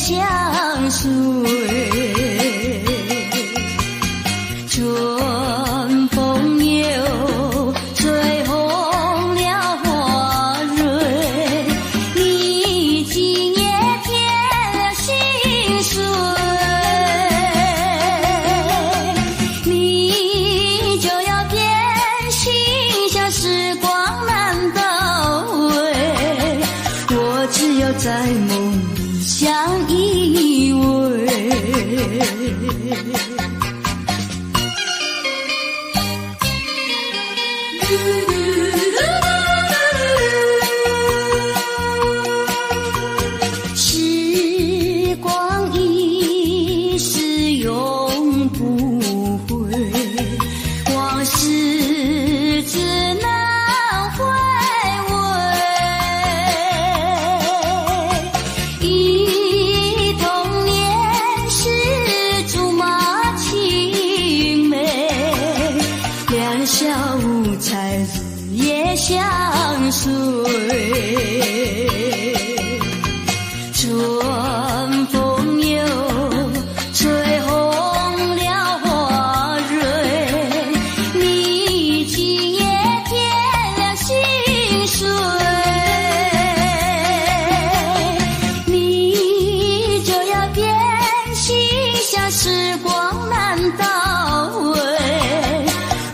相随。春风又吹红了花蕊，你今夜添了心碎，你就要变心，像时光难倒回，我只有在梦里相依偎。时光一逝永不回，往事只能回味。忆童年时竹马青梅，两小无猜日夜相随。春风又吹红了花蕊，你今夜添了心碎，你就要变心，像时光难倒回，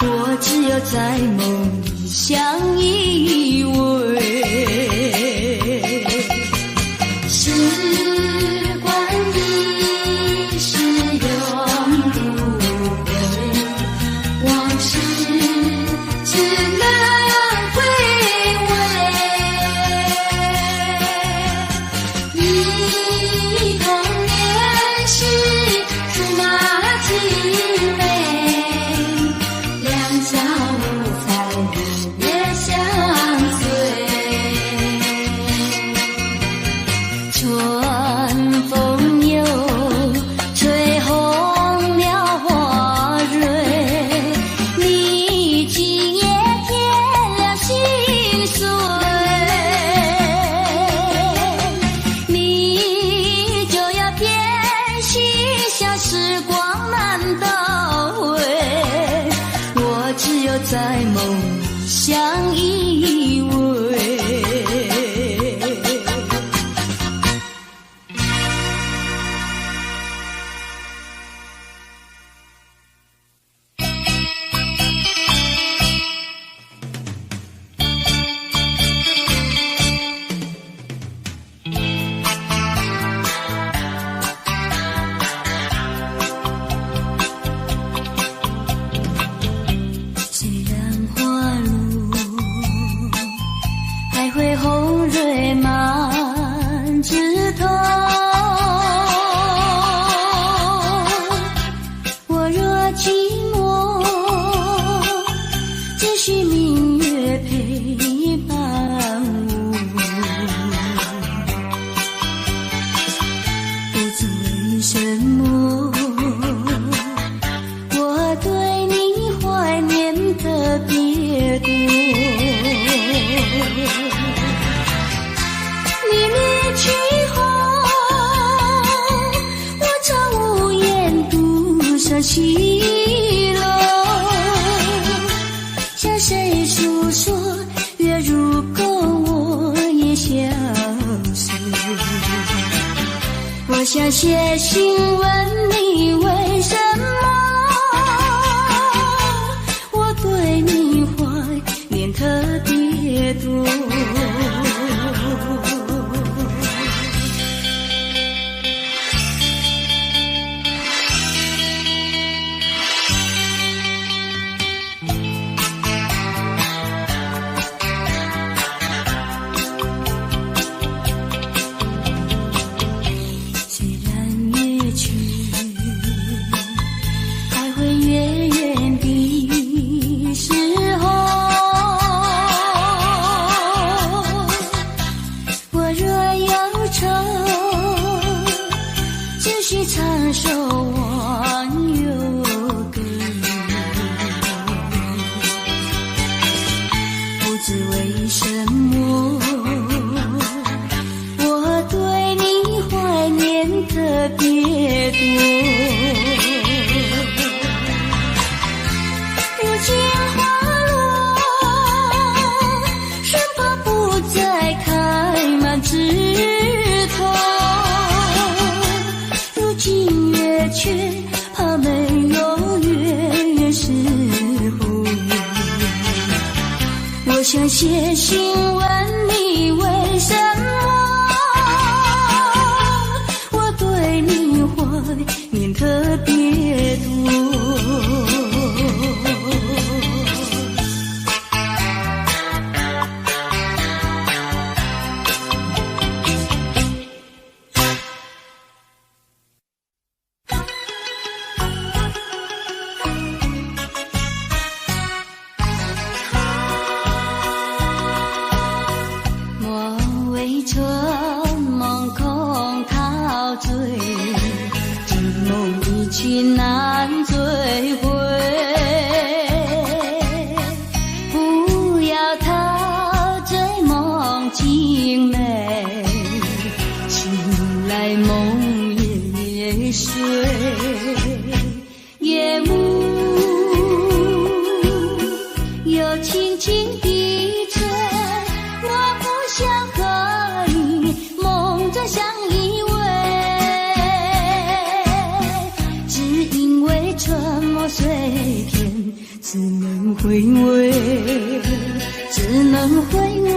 我只有在梦里相依偎。时光一逝永不回，往事只能回味。忆童年时竹马青梅，两小无猜日夜相随。春风又吹红了花蕊，你今夜添了心碎，你就要变心，像时光难倒回，我只有在梦里相依偎。虽然花路还会红蕊满枝头，我若寂寞，只需明月陪伴我。不知为什么，我对你怀念特别多。你离去后，我常无言独上西楼，向谁诉说？月如钩，我也相随。我想写信问你为什么，我对你怀念特别多。虽然月去，还会月圆的时候，我若忧愁，只需唱首忘忧歌。不知为什么，我对你怀念如今花落，生怕不再开满枝头。如今月缺，怕没有月圆时候。我想写信问你为什么我对你怀念特别多。春梦空陶醉，这梦一去难追回。不要陶醉梦境美，醒来梦也睡。夜幕又轻轻地吹，我不想和相依偎，只因为春梦随天，只能回味，只能回味，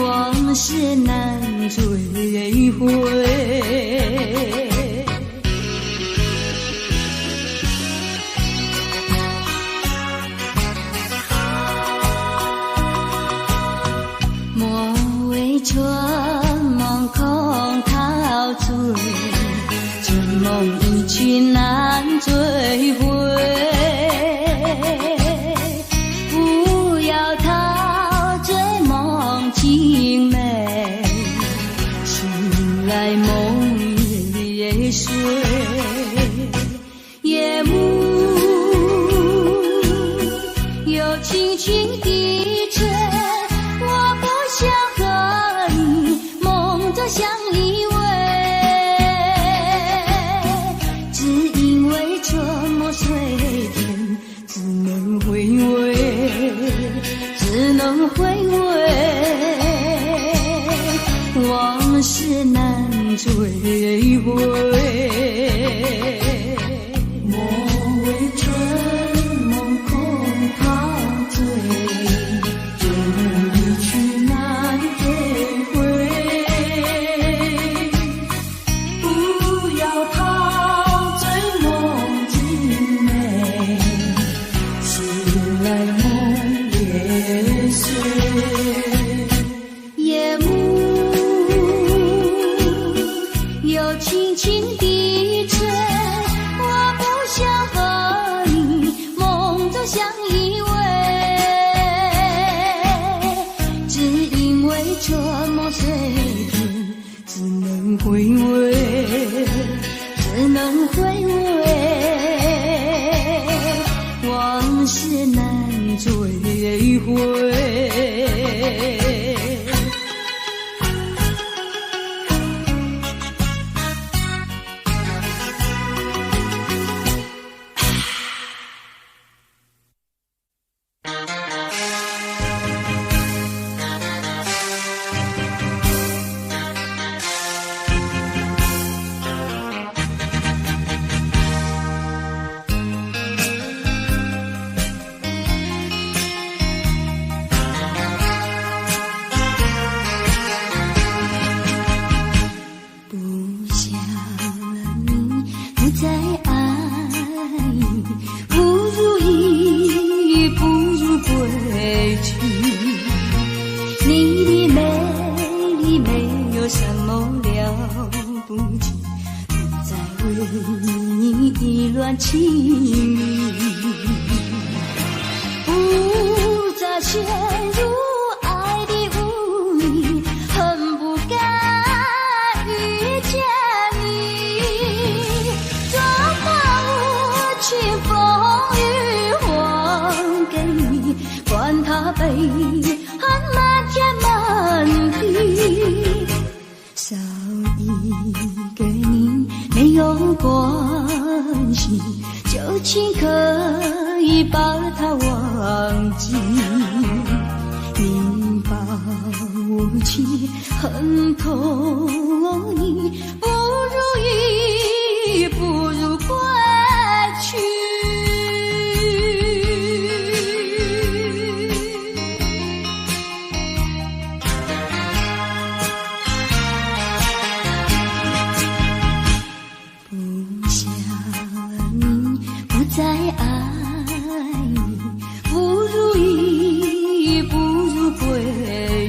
往事难追回。春梦空陶醉，这梦一去难追回。不要陶醉梦境美，醒来梦也睡。夜幕又轻轻地吹，我不想相依偎，只因为春梦随天，只能回味，只能回味，往事难追回。莫为春梦空陶醉，这梦一去难追回。夜幕又轻轻地吹，我不想和你梦中相依偎，只因为春梦随天，只能回味，只能回味，往事难追回。意乱情迷，不再陷入爱的污泥，恨不该遇见你。做好无情风雨还给你，管他悲恨漫天漫地，少一给你没有关系，就请可以把它忘记。你把我气恨透你，不如意不如归去。不想你，不再爱你，不如意不如归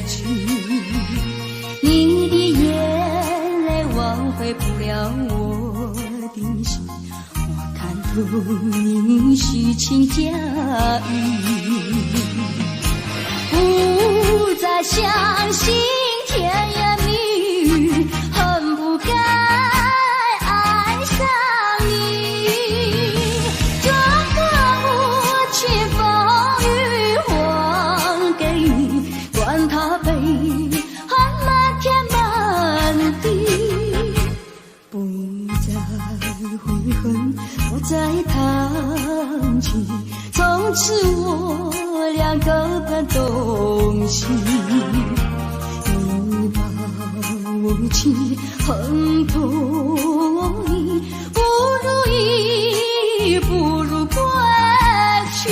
去。你的眼泪挽回不了我的心，我看透你虚情假意，不再相信甜言蜜语，恨不该爱上你。这个无情风雨还给你，管他悲恨漫天满地，不再悔恨，不再叹气，从此我俩各奔东西。你把我气恨透你，不如意不如归去。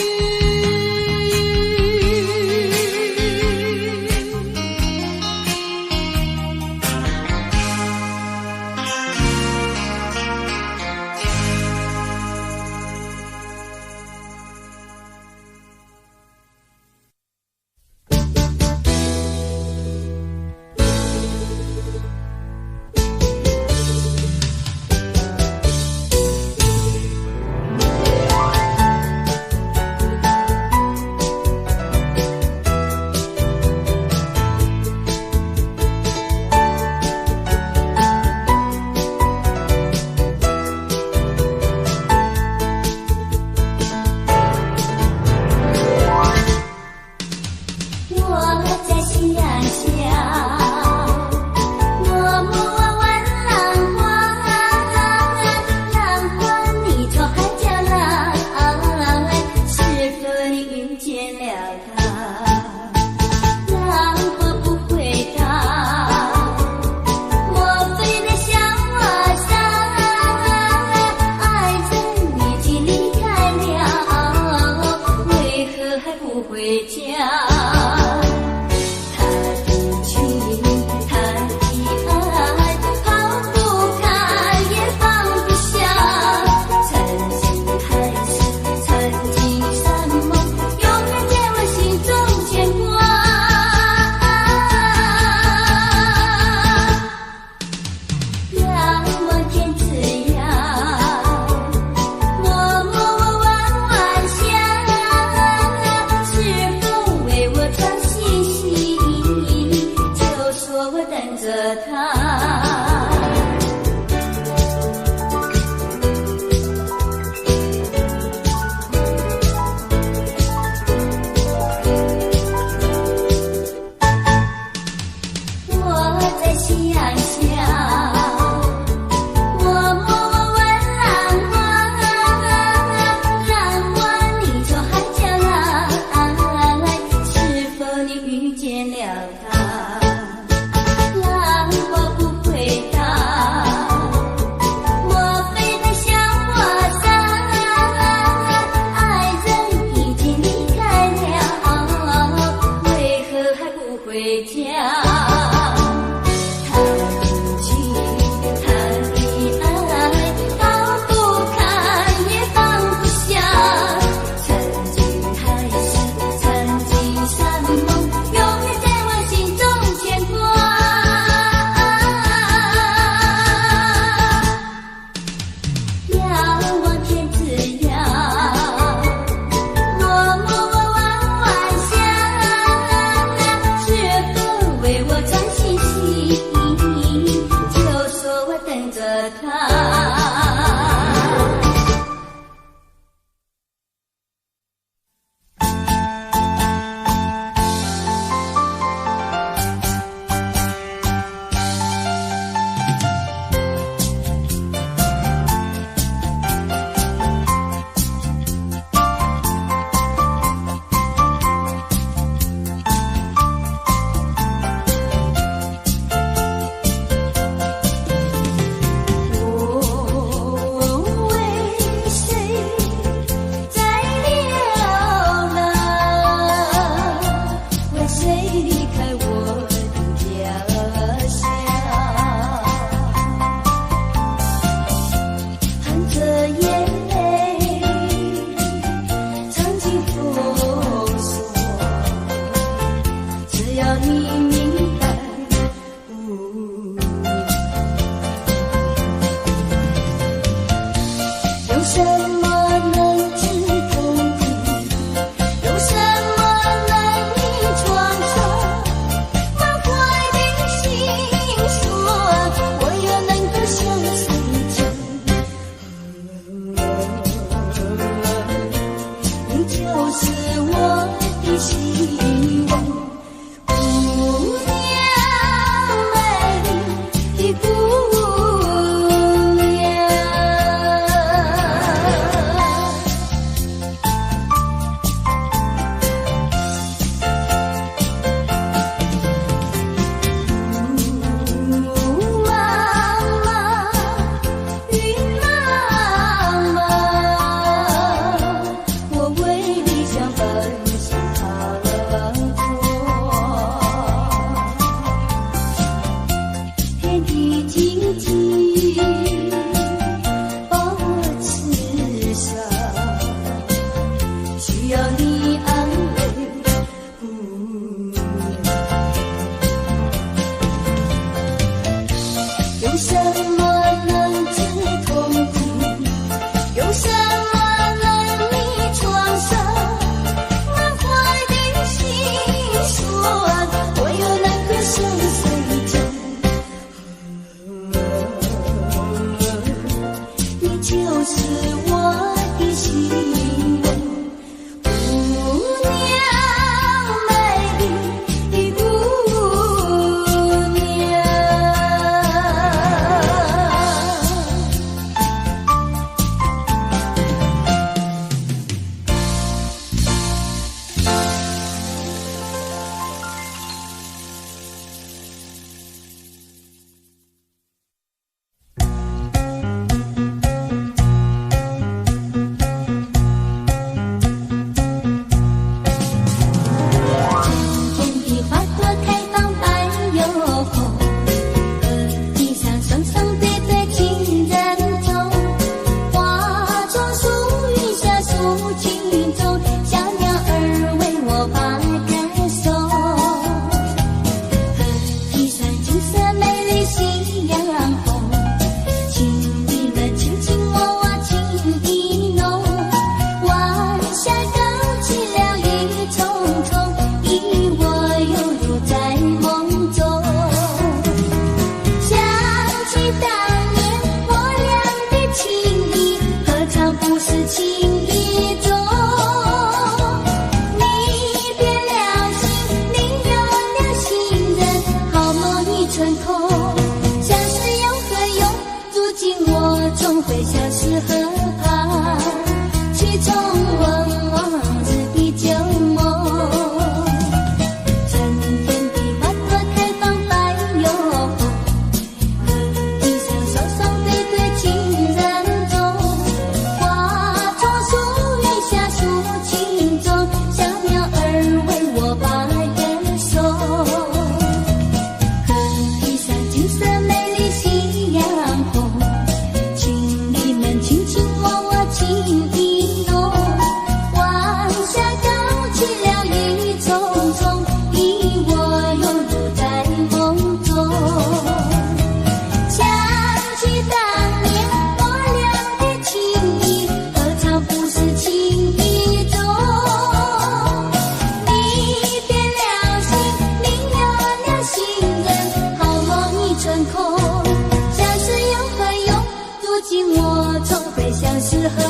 河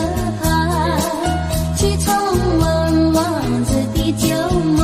畔，去重温往日的旧梦。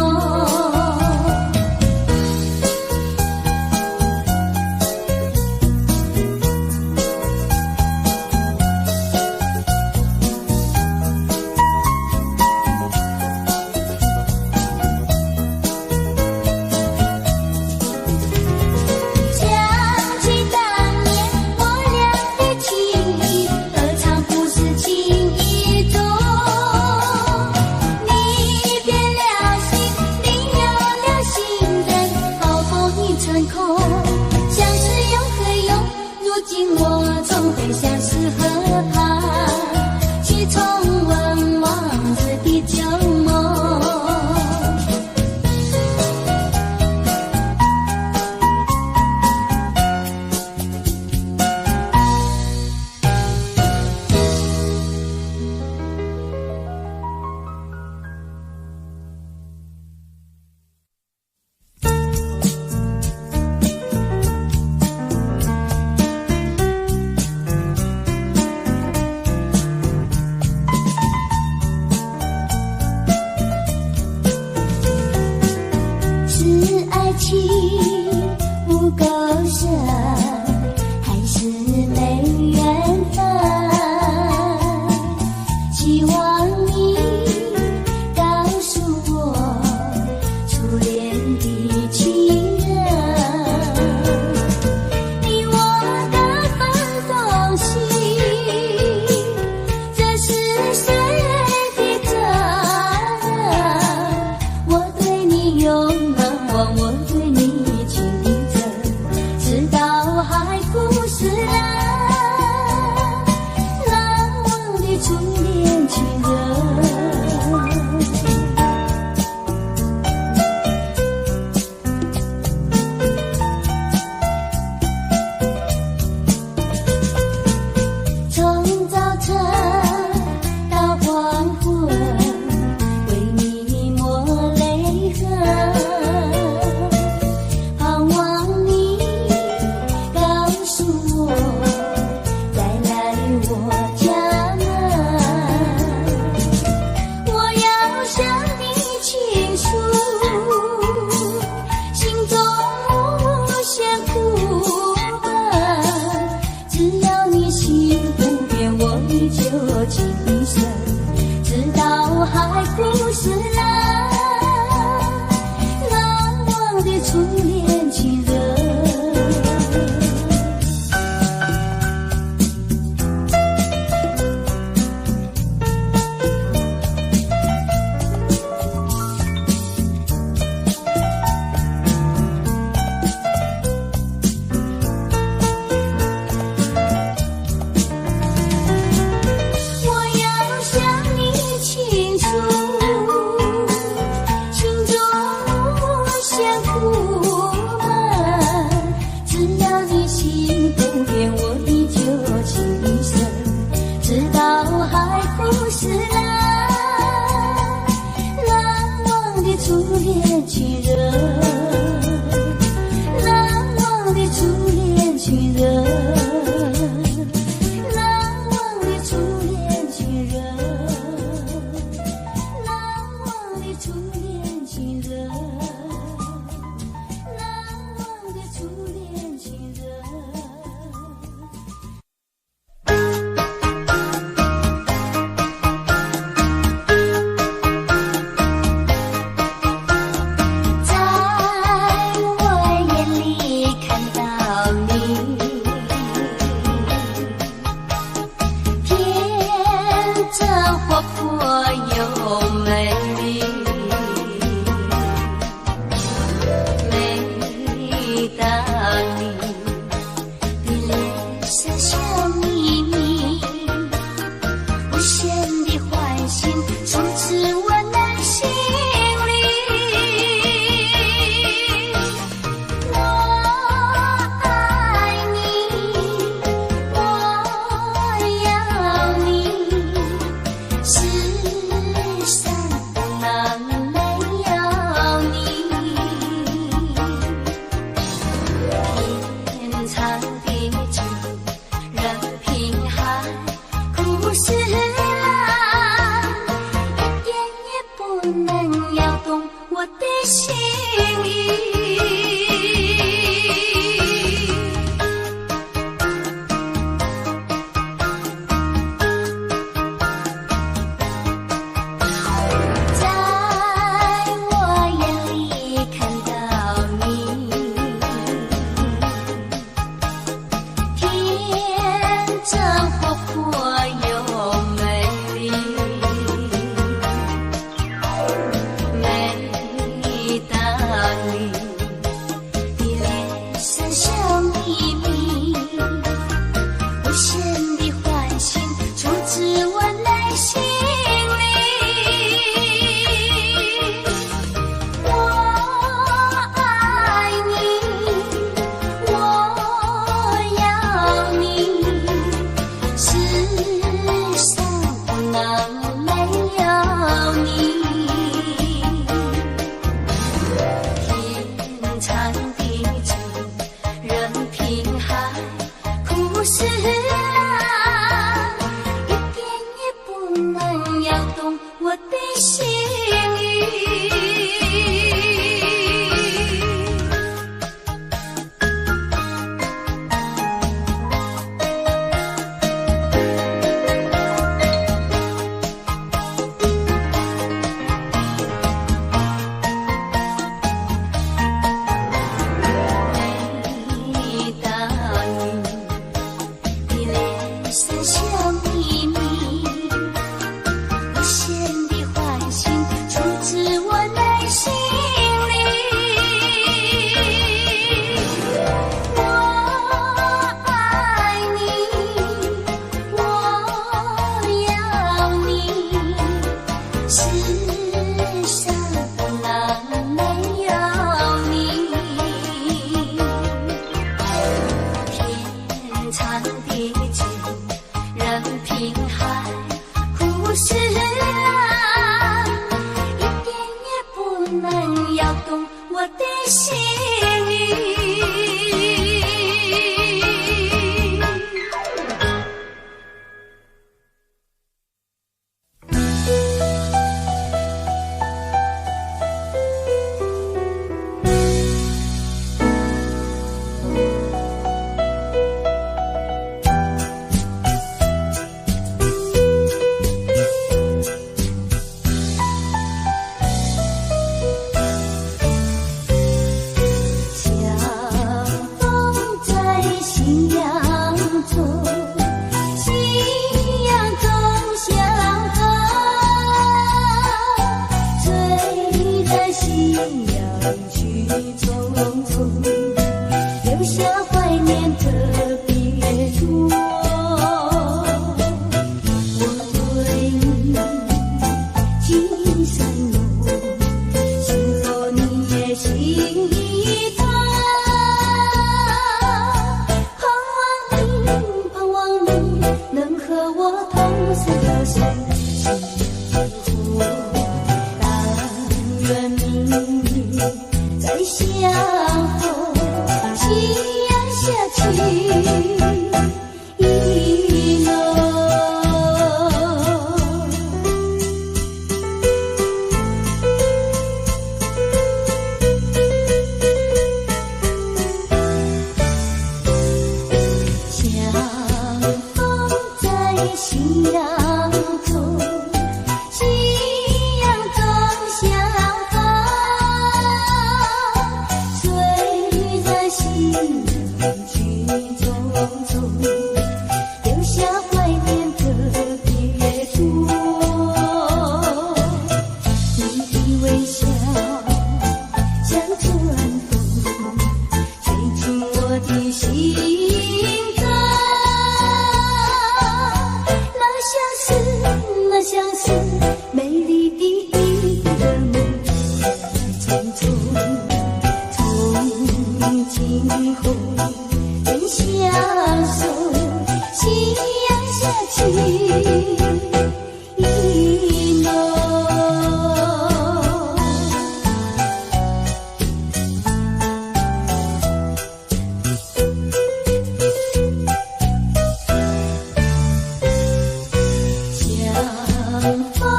相逢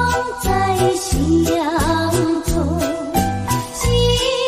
在夕阳中，夕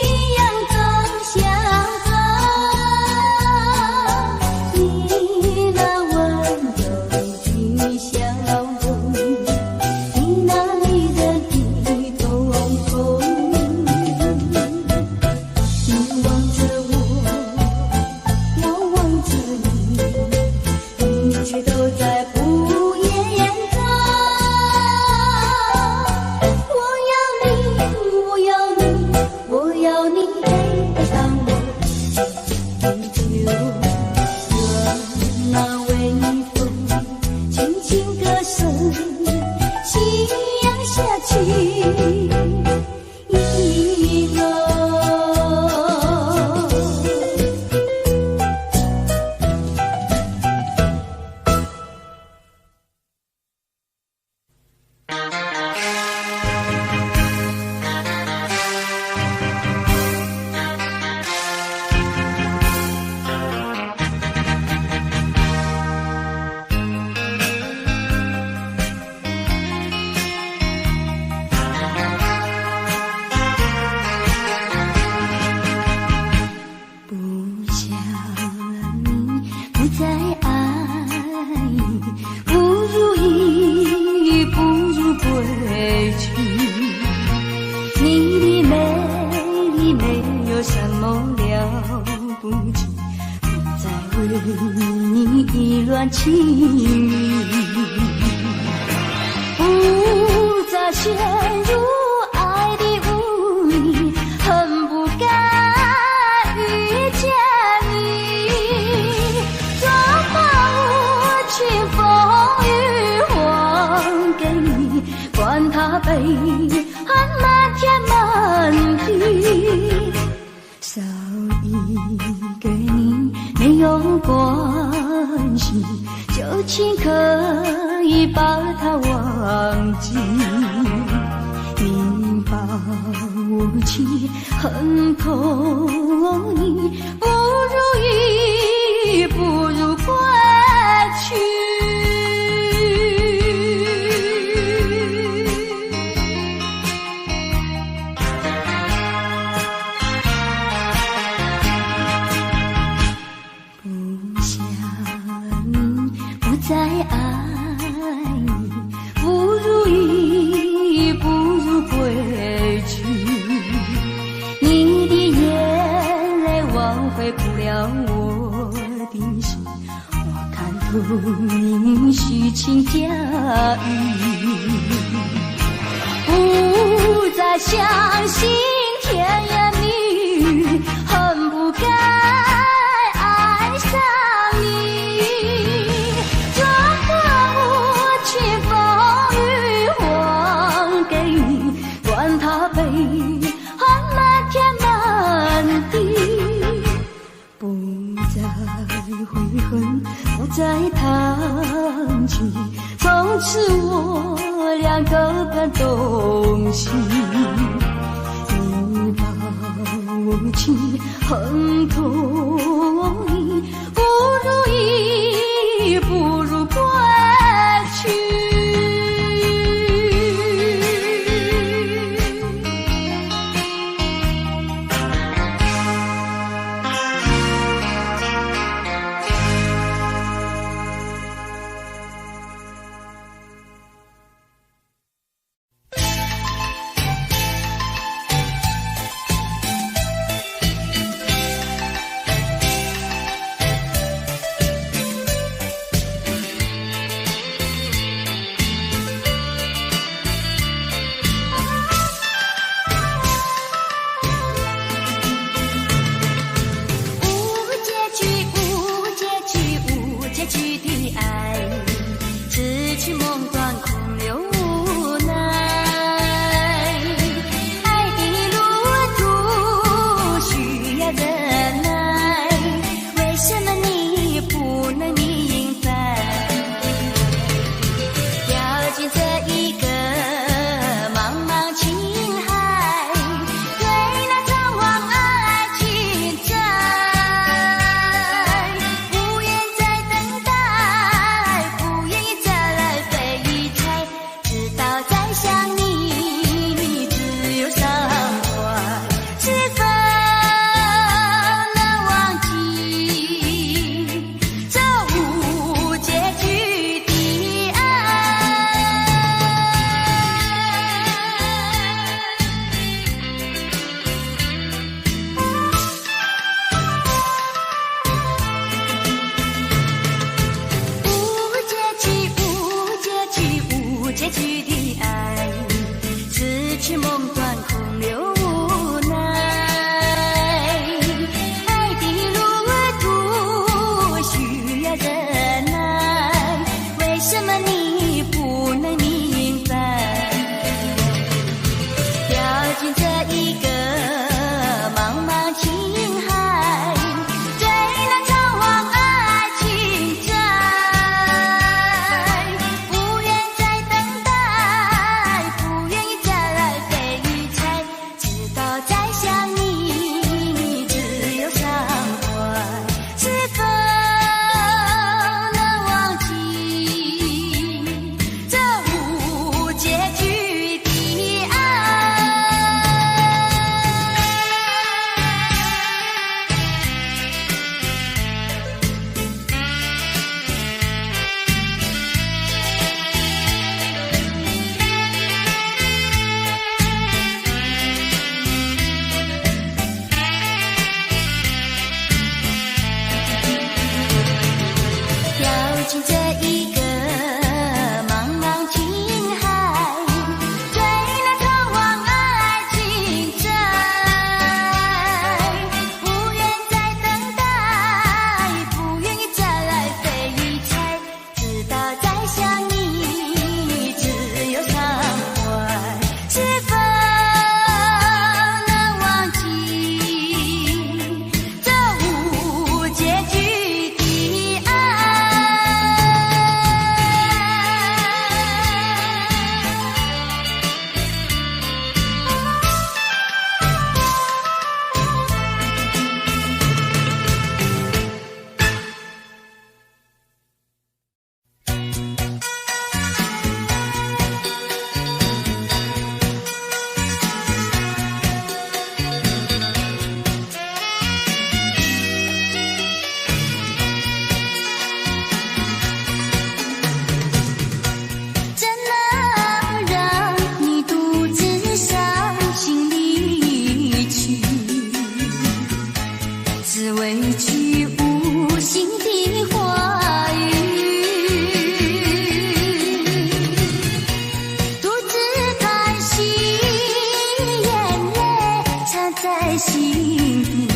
心底，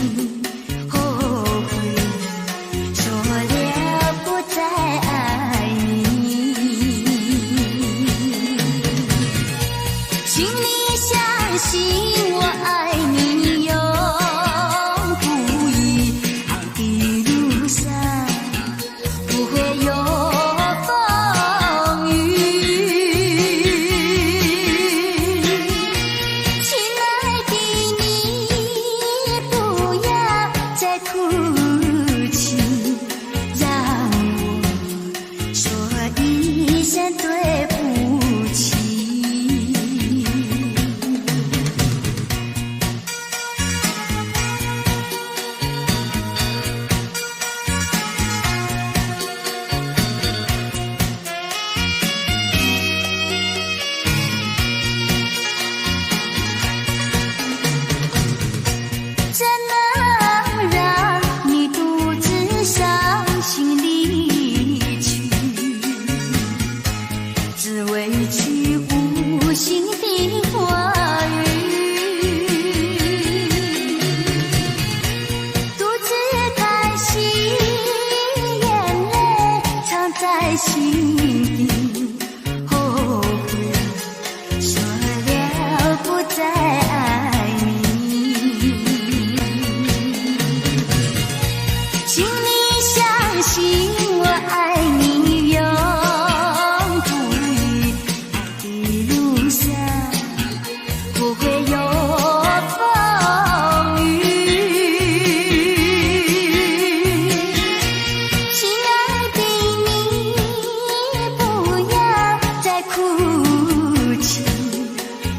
后悔说了不再爱你。请你相信我爱你永不移，爱的路上不会有风雨。亲爱的你，不要再哭泣，让我说一声对不起。怎能让你独自伤心离去？只为句无心的话语，独自叹息，眼泪藏在心底，后悔说了不再爱你。请你相信我爱你永不移，爱的路上不会有风雨。亲爱的你，不要再哭泣，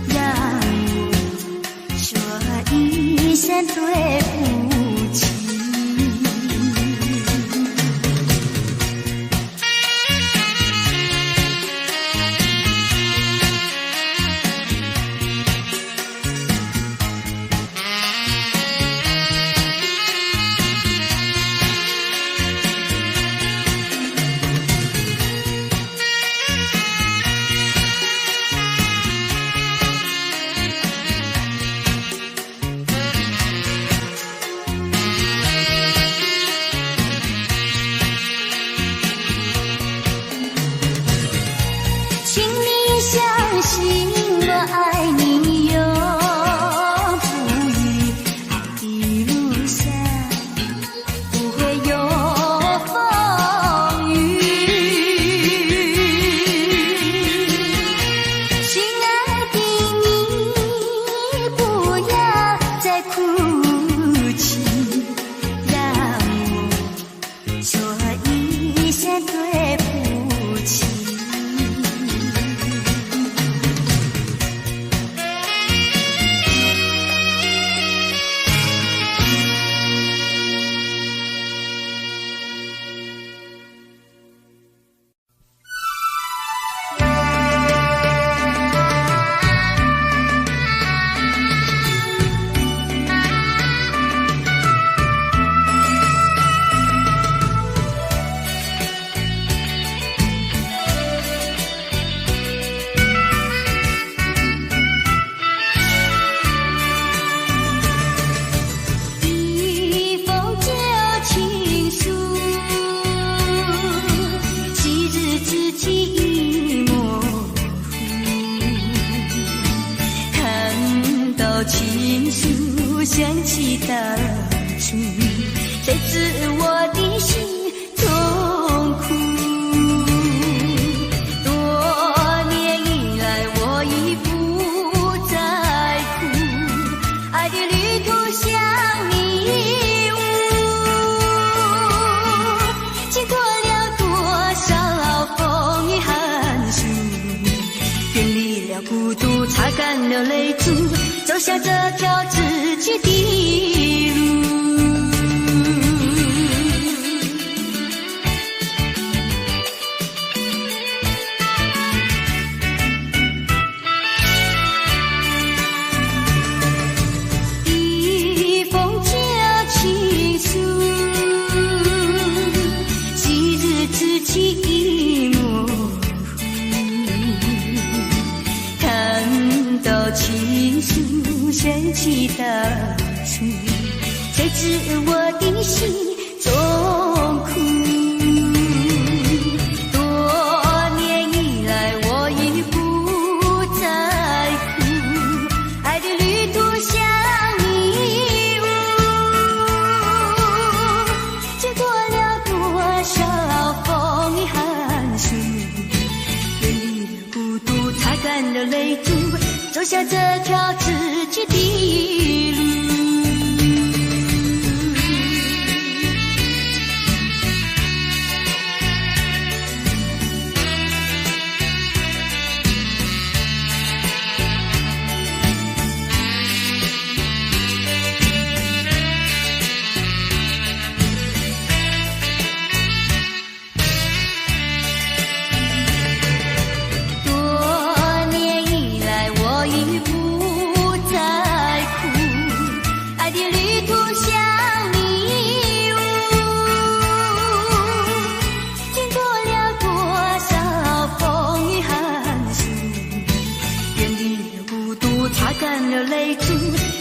让我说一声对不起。请你相信我爱你永不移，爱的路上不会有风雨。亲爱的你，不要再哭泣，让我说一声对不起。一封旧情书，昔日知己已模糊，看到情书想起当初，才知我的心痛苦。多年以来我已不再哭，爱的旅途像迷雾，经过了多少风雨寒暑，远离了孤独，擦干了泪珠，走向这条自己的路。一封旧情书，昔日知己已模糊，看到情书想起当初。谁知我的心中苦。多年以来我已不再哭，爱的旅途像迷雾，经过了多少风雨寒暑，远离了孤独，擦干了泪珠，走下这条自己的路。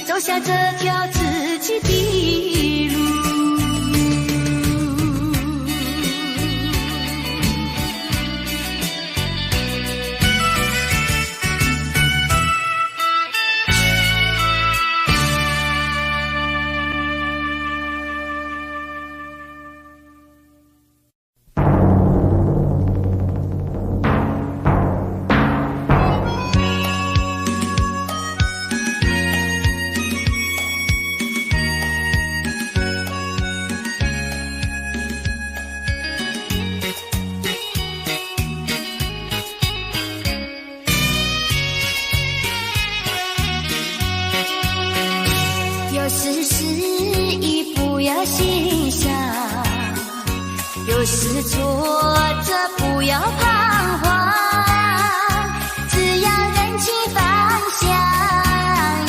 走下这条自己的路。有时失意不要心伤，有时挫折不要彷徨，只要认清方向，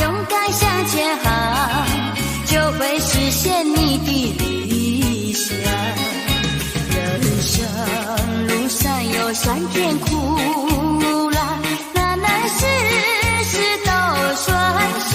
勇敢向前行，就会实现你的理想。人生路上有酸甜苦辣，难难事事都顺心。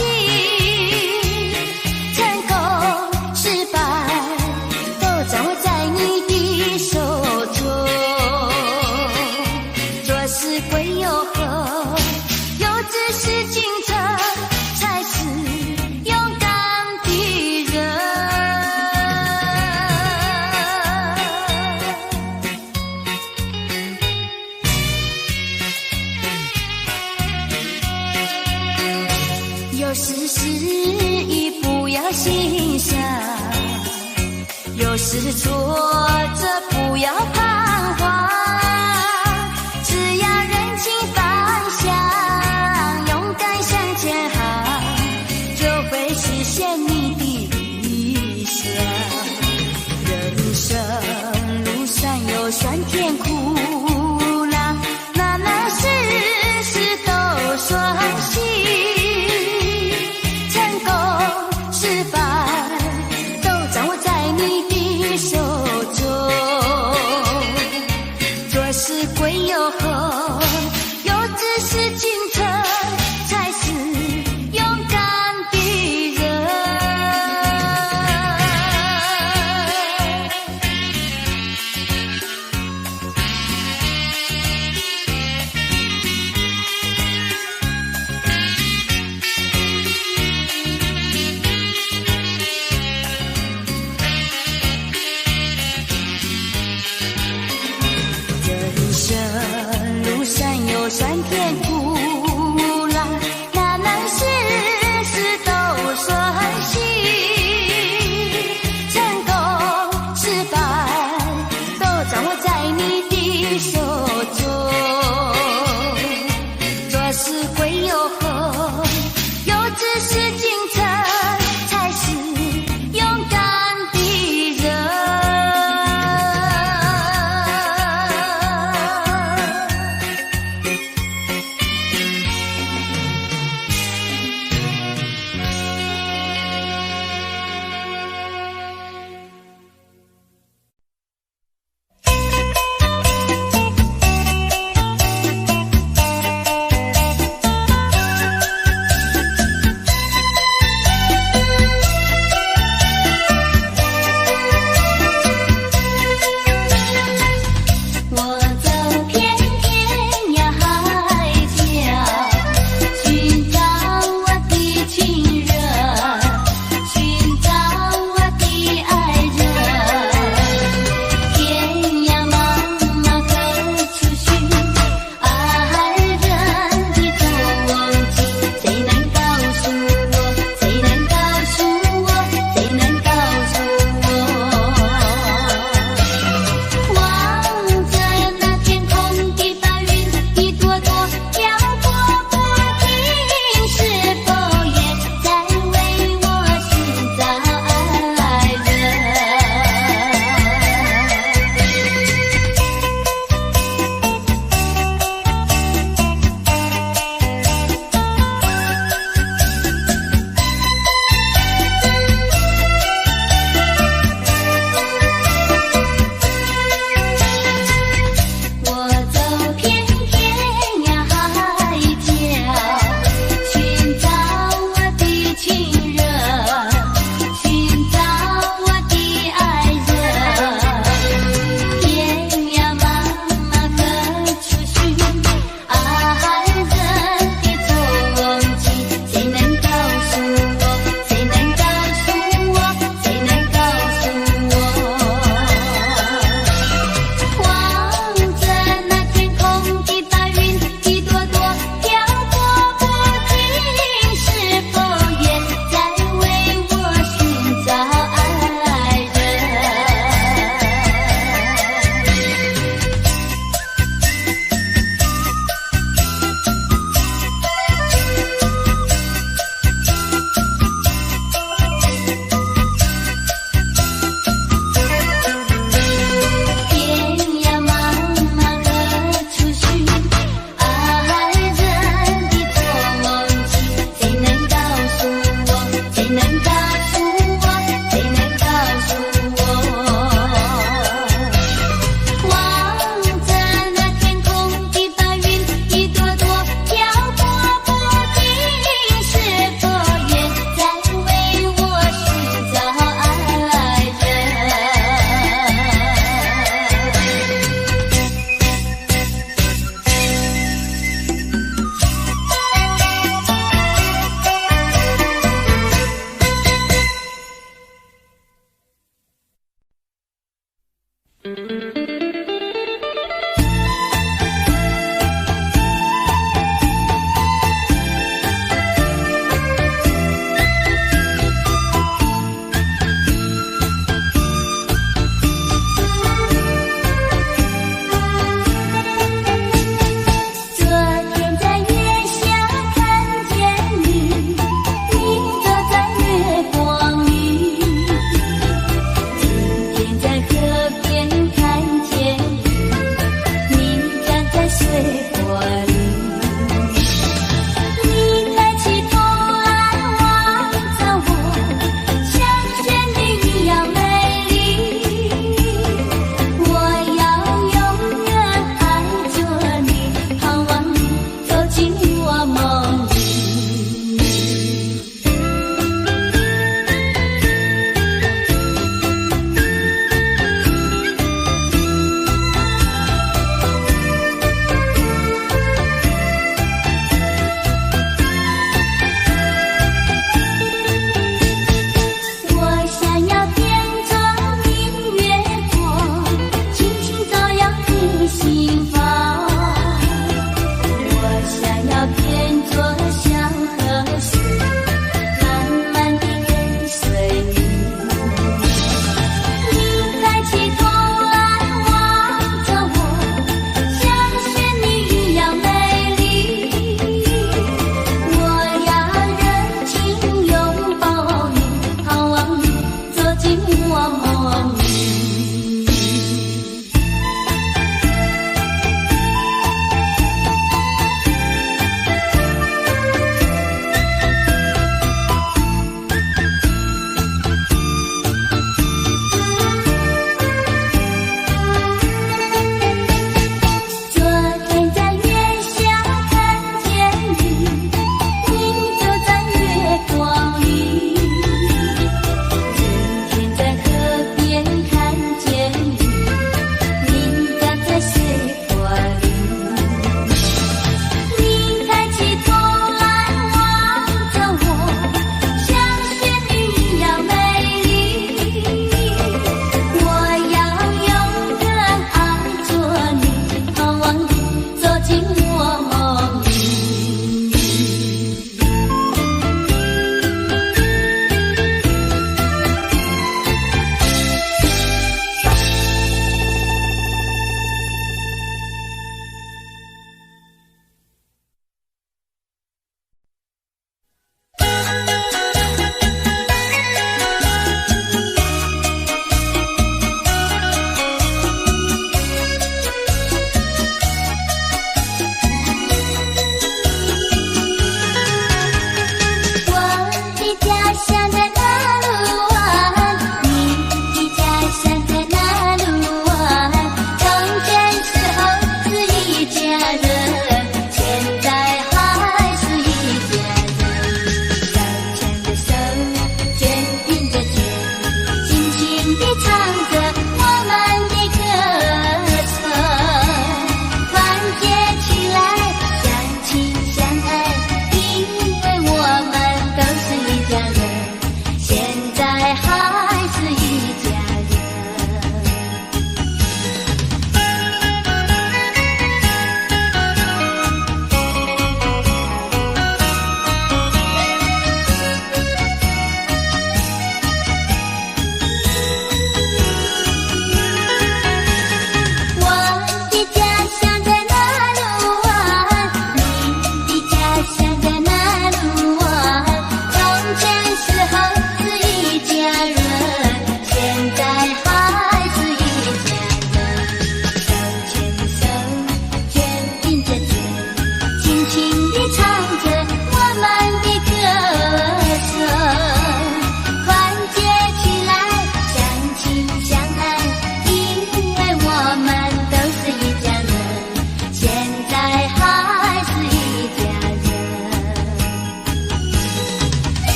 有时失意不要心伤，有时挫折不要彷徨，只要认清方向，勇敢向前行，就会实现你的理想。人生路上有酸甜苦辣，难难事事都顺心。在河边看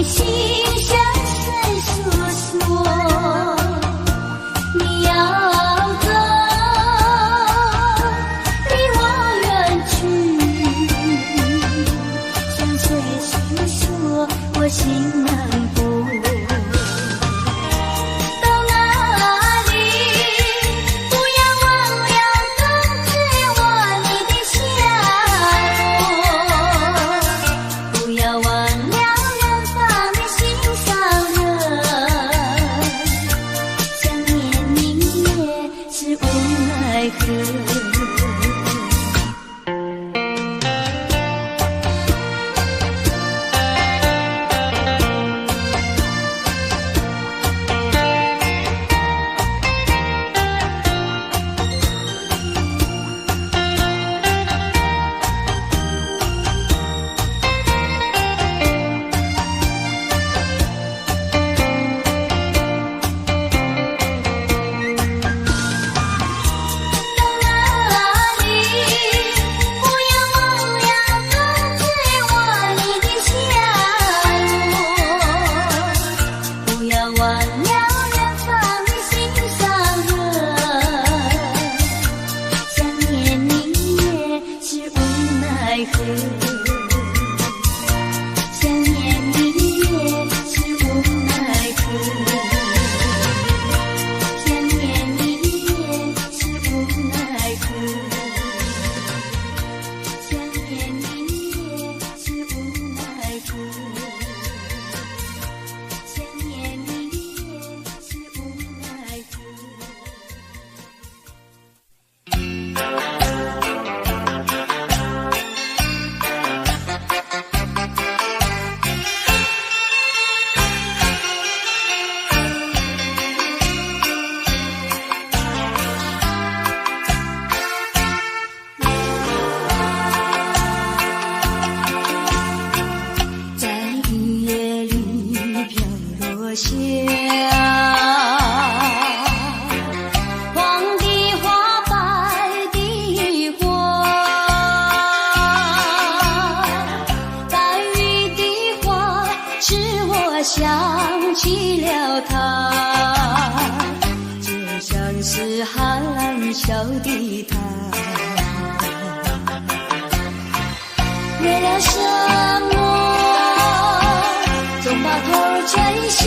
心向谁诉说？你要走，离我远去，向谁诉说我心难过？到哪里？不要忘了冬至我你的笑容，不要忘了远方的心上人，想念你也是无奈何。想起了他，就像是含笑的他，为了什么总把头垂下，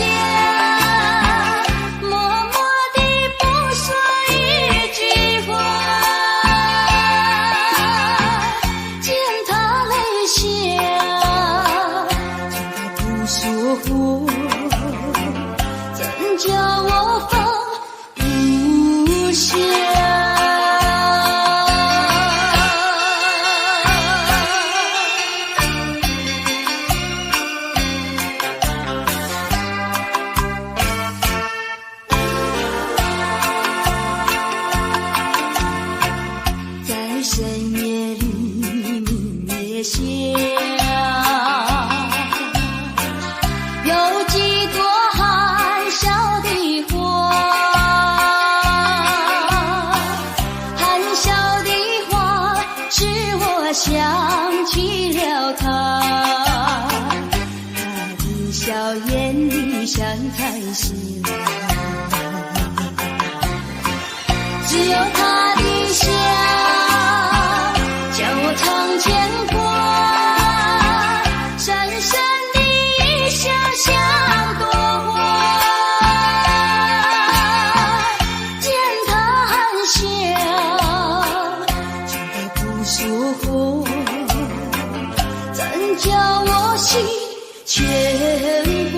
默默地不说一句话，见他泪下，见他不说话，怎叫我放不下？在深夜里明月下，有几朵含笑的花，含笑的花使我想起了他，他的笑眼里像彩霞，只有他的笑叫我常牵挂，深深的一笑像朵花，见他含笑，见他不说话，怎叫我心牵挂？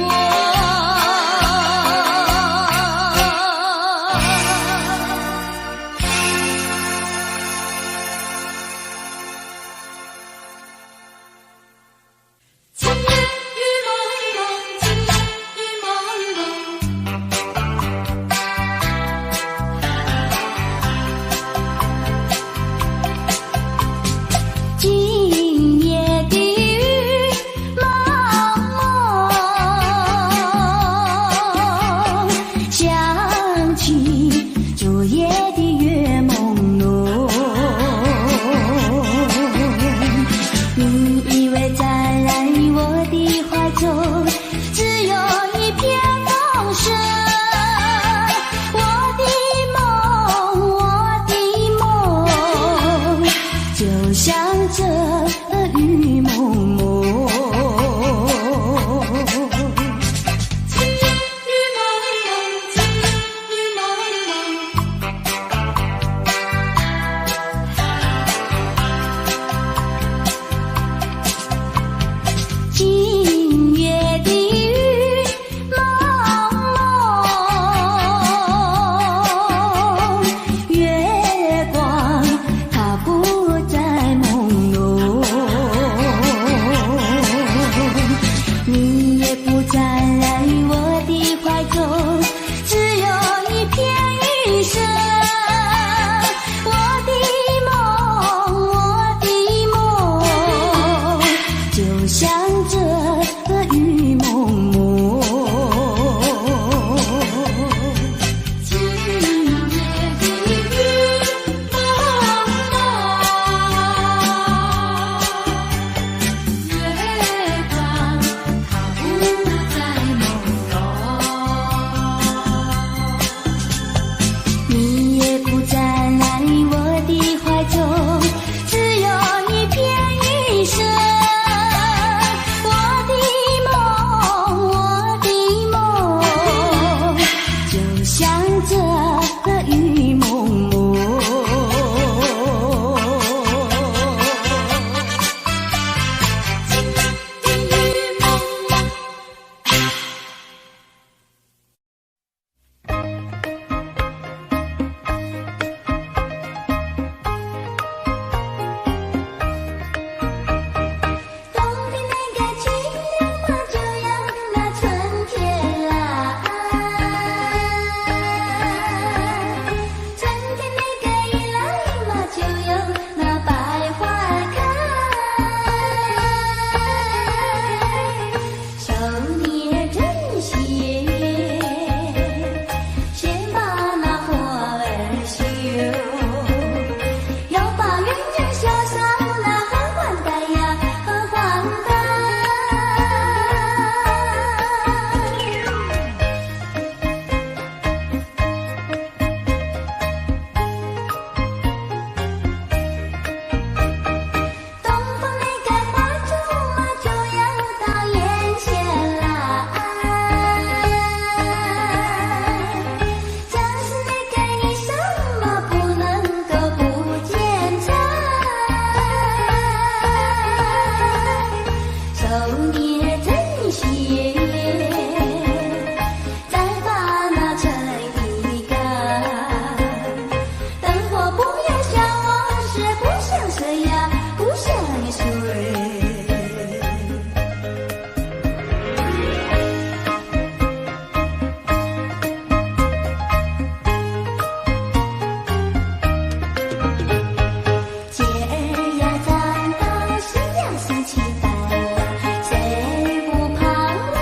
今夜的雨蒙蒙，着雨蒙蒙。今夜的雨蒙蒙，月光它不再朦胧，你也不再来我的怀中，只有一片雨声。我的梦，就像这雨蒙蒙。冬天那个清凉嘛，就像那春天来；春天那个一来嘛，就有那百花开。手捏针线，先把那花儿绣，要把人人绣上那荷花带呀，荷花带。东方那个花烛嘛，就要到眼前来。将是那个衣裳嘛，不能够不剪裁。手捏针线，再把那衬衣干。灯火不要像往事，不像水呀，不像水。节儿呀长到夕阳升起来呀，谁不盼望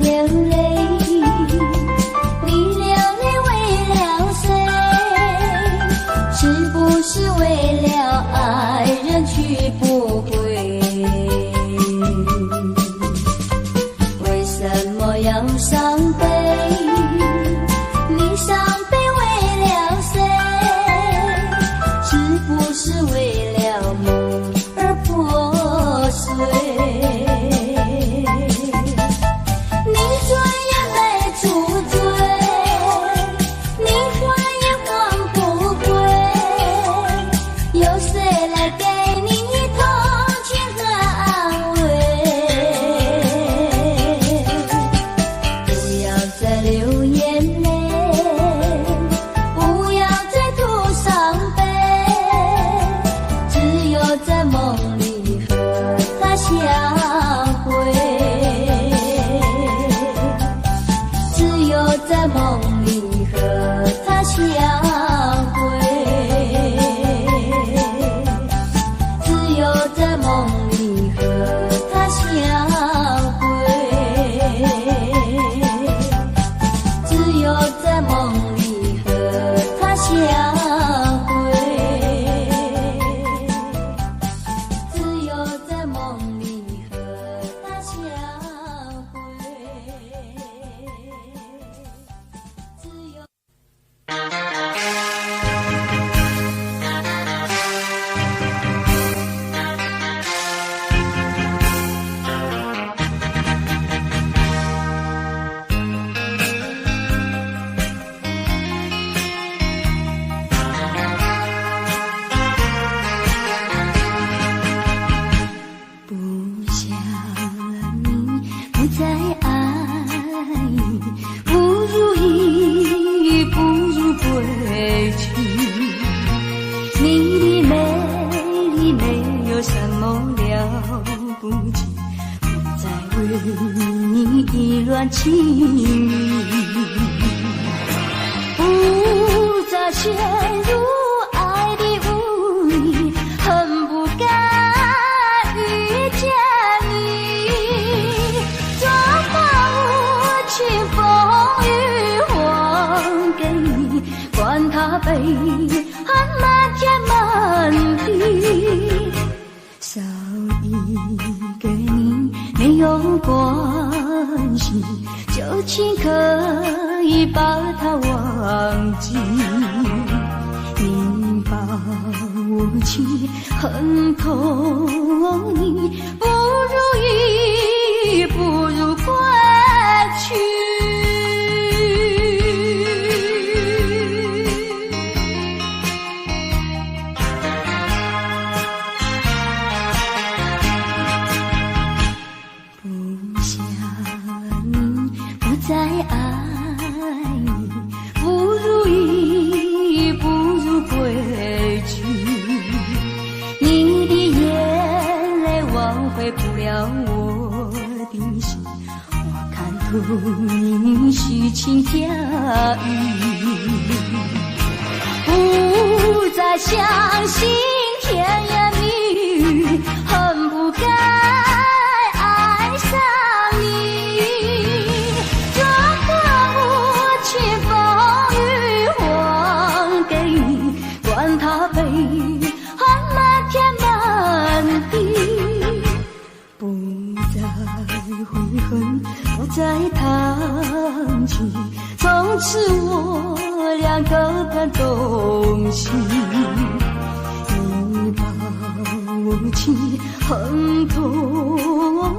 流泪，你流泪为了谁？是不是为了爱人去不回？为什么要伤悲？你伤悲为了谁？是不是为了梦而破碎？你转眼没处追，你还也还不归，有谁来给你同情和安慰？不要再流眼泪，不要再吐伤悲，只有在梦里和他相会，只有在梦里和他相会，只有在梦里和他相会，只有在梦里和他相会，只有在梦里和他相会，只有。不想你，不再爱，不如意，不如归去。你的美丽没有什么了不起，不再为你意乱情迷，不再陷入爱的污泥，恨不该遇见你，装把无情风雨还给你，管他悲恨满天满地，少一个你没有关系，旧情可以把它忘记，你把无情恨透你，不如意，不如归去。不想你，不再爱你，不如意，不如归去。你的眼泪挽回不了我的心，我看透你虚情假意，不再相信甜言蜜语，恨不该爱上你，装把无情风雨还给你，管他悲恨满天满地，不再悔恨，不再叹气，从此我俩各奔东西，你把无情恨透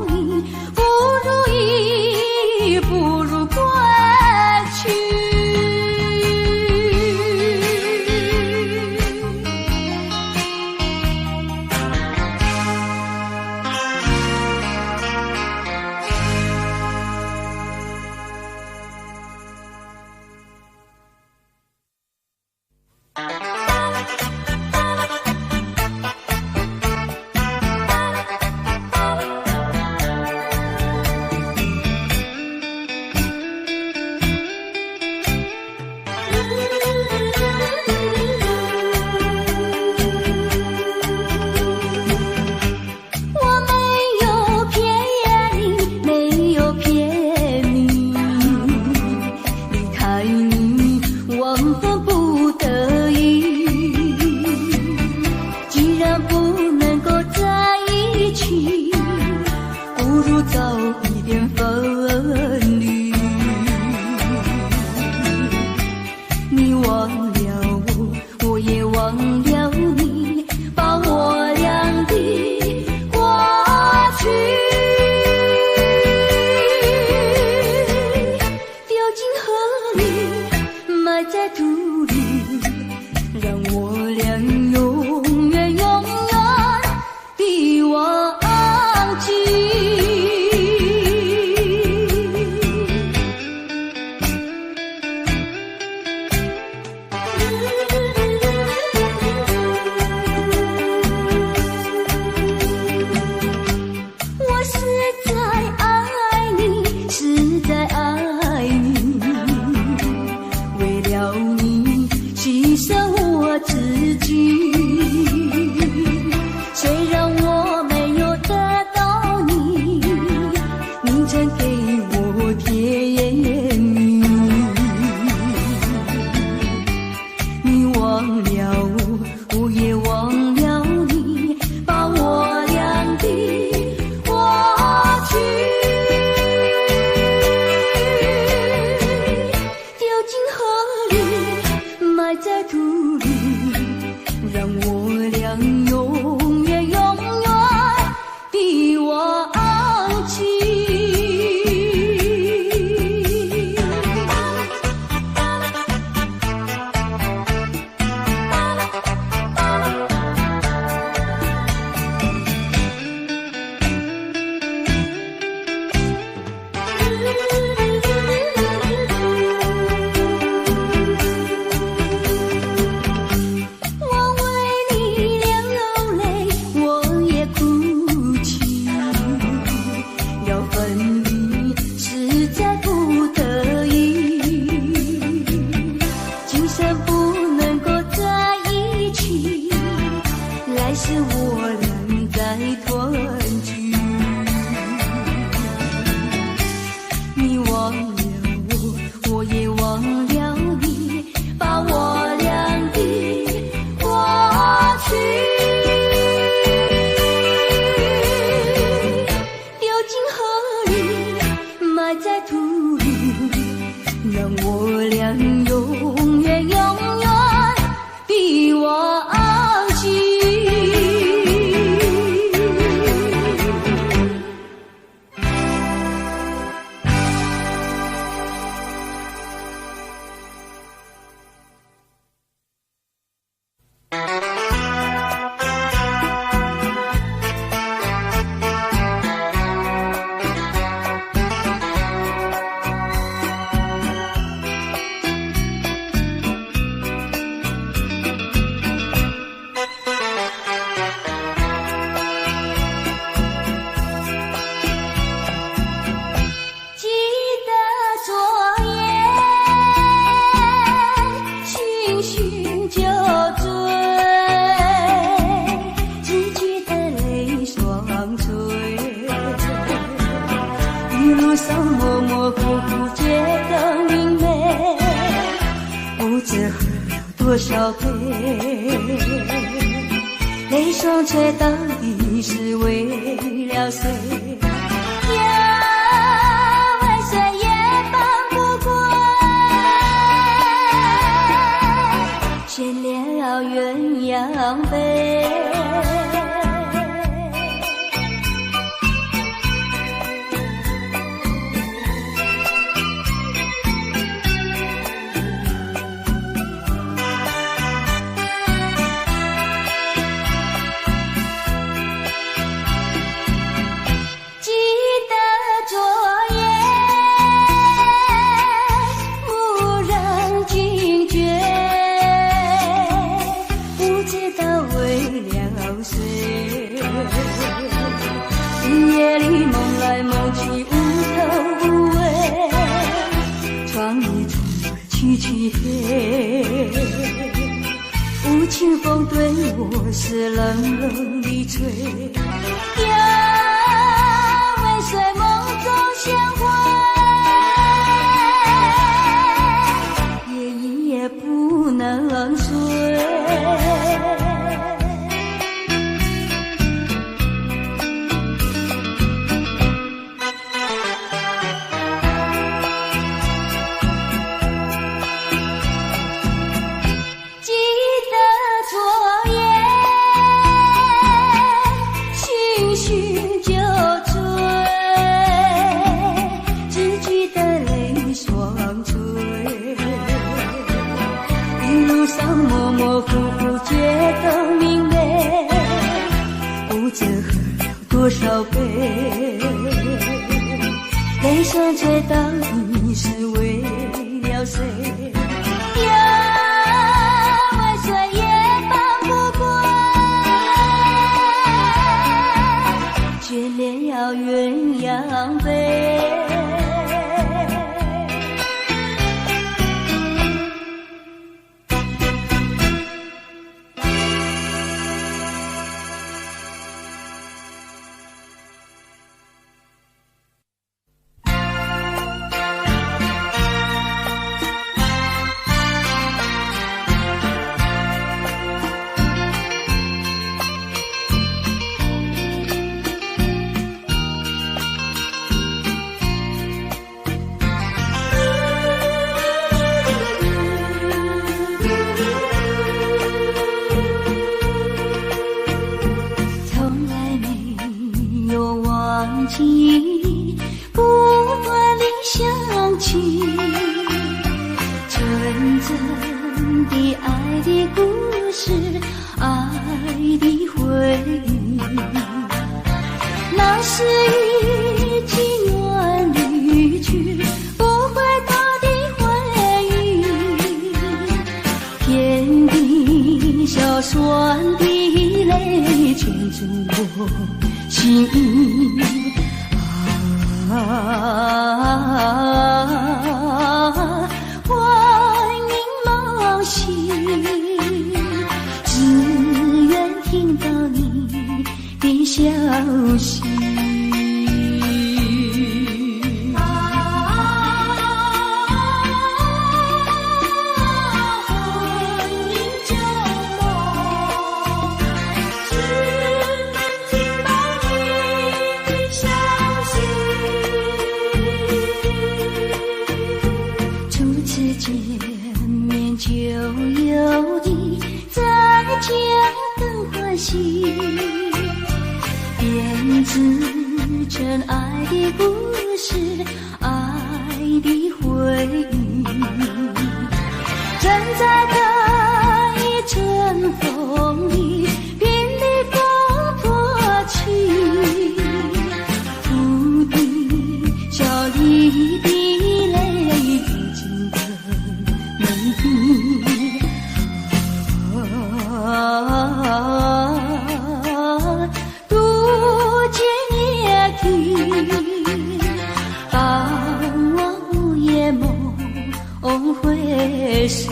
你，不如意，不如归去。如早一点分离。你忘了我，我也忘了你，把我俩的过去丢进河里，埋在土里，让我俩永远永远地忘记。我实在爱你，实在爱你，为了你牺牲我自己。虽然我没有得到你，你曾给我甜蜜。你忘了我，我也忘了你，把我俩的过去丢进河里，埋在土里，让我俩永远永远地忘记。我为你流泪，我也哭泣，要分离实在不得已，今生不能够在一起，来世我俩再团聚。你忘了我，我也忘了你，把我俩的过去丢进河里，埋在土里，让我俩永远永远地忘记。记得昨夜醺醺酒醉，只记得泪双垂，一路上模模糊糊觉得明媚，不知喝了多少杯，泪双垂到底是为了谁？为谁也放不过，写了鸳鸯杯。记得昨夜蓦然惊觉，不知道为了谁，夜里梦来梦去无头无尾，窗里充满凄凄黑，无情风对我是冷冷的吹。为谁梦中相会，夜夜不能睡。多少杯，泪双垂，到底是为了谁？呀，万岁也放不过，眷恋要鸳鸯飞。不断地想起纯真的爱的故事，爱的回忆，那是已经远离去不回头的回忆，甜的小酸的泪圈住我心意。欢迎冒险，只愿听到你的消息。编织成爱的故事，爱的回忆，站在这一阵风里，濒临风破起，土地小里的泪滴进的泪滴。会是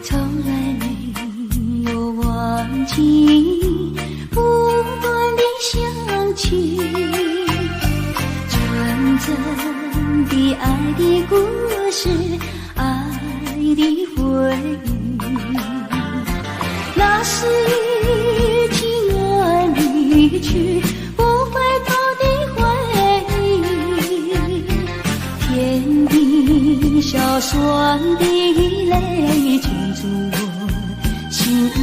从来没有忘记，不断地想起纯真的爱的故事，爱的回忆，那是已经远离去不回头的回忆，甜的小酸的泪圈住我心意。